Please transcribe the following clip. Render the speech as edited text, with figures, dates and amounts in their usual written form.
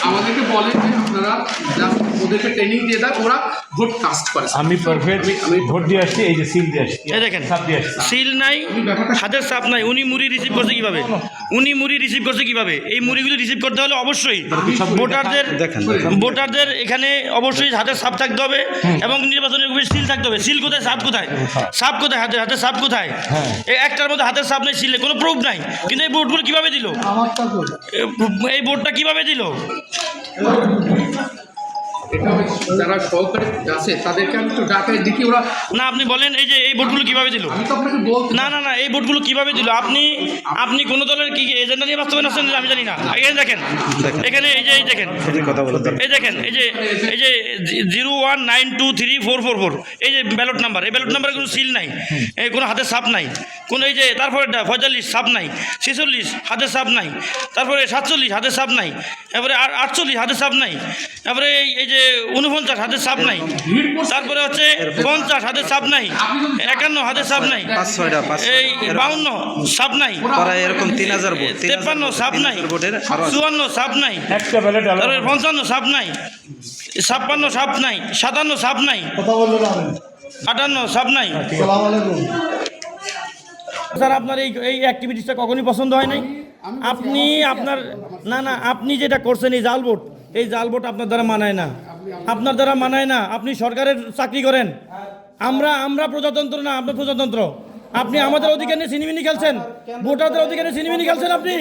আমাদেরকে বলে যে আপনারা just ওদেরকে ট্রেনিং দিয়ে দেন, ওরা ভোট কাস্ট করে। আমি পারফেক্ট ভোট দিয়ে আসছি, এই যে সিল দিয়ে আসছি, এই দেখেন সাপ দিয়ে আসছি। সিল নাই, হাতের ছাপ নাই। উনি মুড়ি রিসিভ করছে কিভাবে? এই মুড়িগুলো রিসিভ করতে হলে অবশ্যই ভোটারদের এখানে অবশ্যই হাতের ছাপ থাকতে হবে এবং নির্বাচনের সিল থাকতে হবে। সিল কোথায়, ছাপ কোথায়? ছাপ কোথায়? হাতের ছাপ কোথায়? এই একটার মধ্যে হাতের ছাপ নাই, সিলে কোনো প্রুফ নাই। কিন্তু এই ভোটগুলো কিভাবে দিল? এই ভোটটা কিভাবে দিল? এটা যারা সহকারী আছে তাদেরকে আমি তো ডাকে দেখি ওরা না, আপনি বলেন এই যে এই ভোটগুলো কিভাবে দিল? আমি তো আপনাকে বলতে না, এই ভোটগুলো কিভাবে দিল? আপনি কোন দলের কি এজেন্ডা নিয়ে বাস্তবায়ন আছেন আমি জানি না। এখানে দেখেন, এখানে এই দেখেন, এই দেখেন, এই যে 01923444 এই যে ব্যালট নাম্বার, এই ব্যালট নাম্বারে কোনো সিল নাই, কোনো হাতের ছাপ নাই, কোনো এই যে তারপরে 45 ছাপ নাই, 46 হাতের ছাপ নাই, তারপরে 47 হাতের ছাপ নাই, তারপরে 48 হাতের ছাপ নাই, তারপরে এই যে 49 হাতের ছাপ নাই, তারপরে হচ্ছে 50 হাতের ছাপ নাই, 51 হাতের ছাপ নাই, এই 52 ছাপ নাই, এরকম 3000 ভোট, 53 ছাপ নাই, 54 ছাপ নাই, একটা ব্যালট তারপরে 55 ছাপ নাই, 56 ছাপ নাই, 57 ছাপ নাই, 58 ছাপ নাই। স্যার আপনার এই অ্যাক্টিভিটিসটা কখনই পছন্দ হয় নাই। আপনি আপনার না আপনি যেটা করছেন এই জাল ভোট, এই জাল ভোট আপনার দ্বারা মানায় না, আপনার দ্বারা মানায় না। আপনি সরকারের চাকরি করেন, আমরা প্রজাতন্ত্র না, আপনার প্রজাতন্ত্র। আপনি আমাদের অধিকার নিয়ে ছিনিমিনি খেলছেন, ভোটারদের অধিকার নিয়ে ছিনিমিনি খেলছেন আপনি।